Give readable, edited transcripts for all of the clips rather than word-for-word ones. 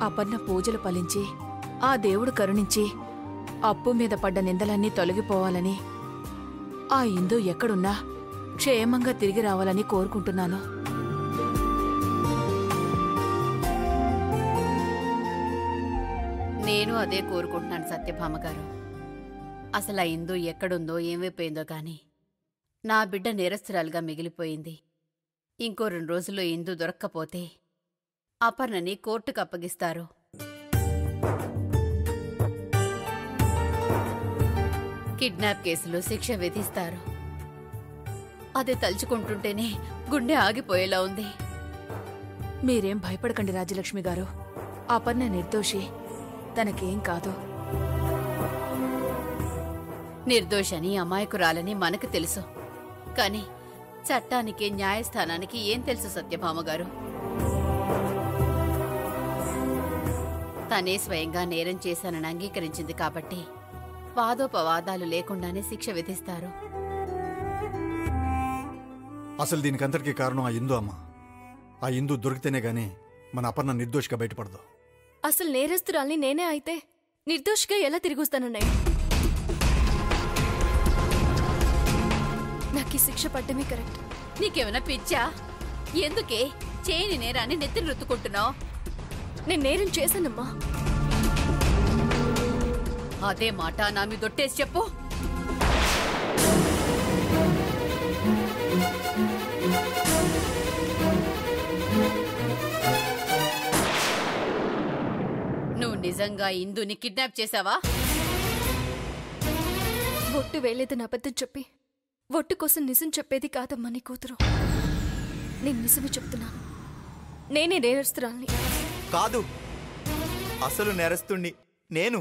అపర్ణ పూజలు ఫలించి ఆ దేవుడు కరుణించి అప్పు మీద పడ్డ నిందలన్నీ తొలగిపోవాలని ఆ ఇందు ఎక్కడున్నా క్షేమంగా తిరిగి రావాలని కోరుకుంటున్నాను. నేను అదే కోరుకుంటున్నాను సత్యభామ గారు. అసలు ఆ ఇందు ఎక్కడుందో ఏమైపోయిందో గాని నా బిడ్డ నిరస్తురాలుగా మిగిలిపోయింది. ఇంకో 2 రోజుల్లో ఇందు దొరక్కపోతే అపర్ణని కోర్టుకు అప్పగిస్తారు. కిడ్నాప్ కేసులో శిక్ష విధిస్తారు. అది తలుచుకుంటుంటేనే గుండె ఆగిపోయేలా ఉంది. మీరేం భయపడకండి రాజ్యలక్ష్మి గారు. అపర్ణ నిర్దోషి, తనకేం కాదు. నిర్దోషని అమాయకురాలని మనకు తెలుసు, కాని చట్టానికి న్యాయస్థానానికి ఏం తెలుసు సత్యభామ గారు? తనే స్వయంగా నేరం చేశానని అంగీకరించింది కాబట్టి వాదోపవాదాలు లేకుండానే శిక్ష విధిస్తారు. అసలు దీనికంతటికీ కారణం ఆ ఇందు అమ్మ. ఆ ఇందు దొరికితేనే గాని మన అపర్ణ నిర్దోషిగా బయటపడదు. అసలు నేరస్తురాల్ని నేనే అయితే నిర్దోషిగా ఎలా తిరిగొస్తానన్నాయి? నాకు ఈ శిక్ష పడ్డమే కరెక్ట్. నీకేమైనా పిచ్చా? ఎందుకే చేయని నేరాన్ని నెత్తిని రుత్తుకుంటున్నావు? నేను నేరం చేశానమ్మా. అదే మాట నా మీ దొట్టేసి చెప్పు. నువ్వు నిజంగా ఇందుని కిడ్నాప్ చేశావా? ఒట్టు వేలేదని అబద్ధం చెప్పి ఒట్టు కోసం నిజం చెప్పేది కాదమ్మా నీ కూతురు. నేను నిజమే చెప్తున్నాను. నేనే నేరస్తురాల్ని. కాదు, అసలు నేరస్తుణ్ణి నేను.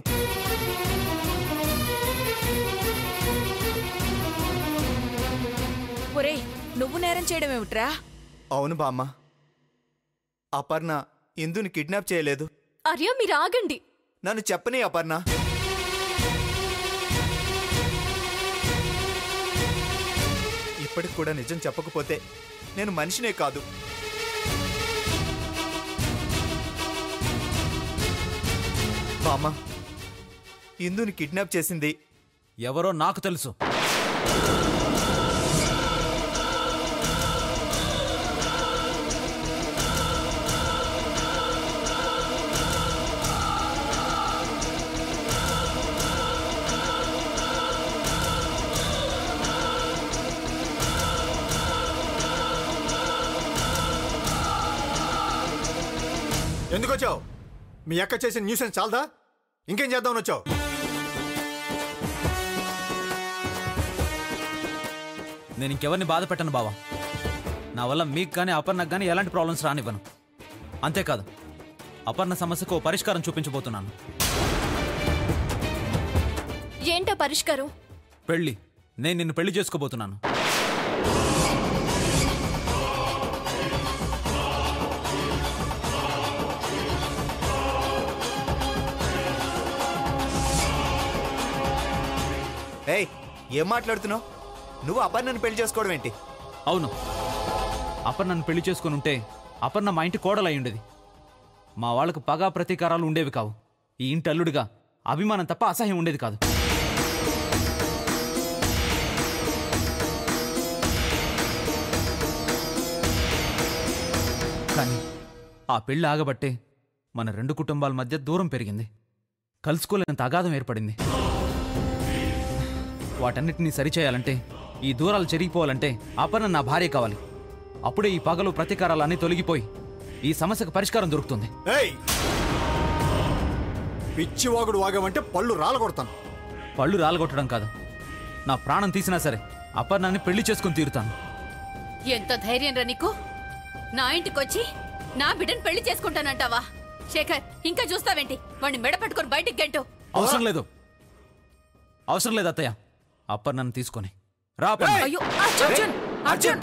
ఒరేయ్, నువ్వు నేరం చేయడమేమిట్రా? అవును బామ్మ, అపర్ణ ఇందుని కిడ్నాప్ చేయలేదు. ఆర్య, మీరు ఆగండి. నన్ను చెప్పని అపర్ణ. ఇప్పటికి కూడా నిజం చెప్పకపోతే నేను మనిషినే కాదు. బామ్మ, ఇందుని కిడ్నాప్ చేసింది ఎవరో నాకు తెలుసు. ఎందుకు వచ్చావు? మీ అక్క చేసిన న్యూసెన్స్ చాలదా? ఇంకేం చేద్దామని వచ్చావు? నేను ఇంకెవరిని బాధ పెట్టను బావా. నా వల్ల మీకు కానీ అపర్ణకు కానీ ఎలాంటి ప్రాబ్లమ్స్ రానివ్వను. అంతేకాదు, అపర్ణ సమస్యకు ఓ పరిష్కారం చూపించబోతున్నాను. ఏంటా పరిష్కారం? పెళ్లి. నేను నిన్ను పెళ్లి చేసుకోబోతున్నాను. ఏయ్, ఏం మాట్లాడుతున్నావు? నువ్వు అపర్ణను పెళ్లి చేసుకోవడం ఏంటి? అవును, అపర్ణను పెళ్లి చేసుకుని ఉంటే అపర్ణ మా ఇంటి కోడలై ఉండేది. మా వాళ్లకు పగా ప్రతీకారాలు ఉండేవి కావు. ఈ ఇంటి అల్లుడిగా అభిమానం తప్ప అసహ్యం ఉండేది కాదు. కానీ ఆ పెళ్లి ఆగబట్టే మన 2 కుటుంబాల మధ్య దూరం పెరిగింది. కలుసుకోలేనంత అగాధం ఏర్పడింది. వాటన్నిటినీ సరిచేయాలంటే, ఈ దూరాలు చెరిగిపోవాలంటే అపర్ణ నా భార్య కావాలి. అప్పుడే ఈ పగలు ప్రతీకారాలన్నీ తొలగిపోయి ఈ సమస్యకు పరిష్కారం దొరుకుతుంది. పిచ్చివాగుడు వాగామంటే పళ్ళు రాలగొడతాను. పళ్ళు రాలగొట్టడం కాదు, నా ప్రాణం తీసినా సరే అపర్ణాన్ని పెళ్లి చేసుకుని తీరుతాను. ఎంత ధైర్యం రా నీకు? నా ఇంటికొచ్చి నా బిడ్డను పెళ్లి చేసుకుంటానంటావా? శేఖర్, ఇంకా చూస్తావేంటి? వాడిని మెడ పట్టుకొని బయటికి గంటు. అవసరం లేదు, అవసరం లేదు అత్తయ్య. అపర్ణను తీసుకొని రా. అయ్యో అర్జున్, అర్జున్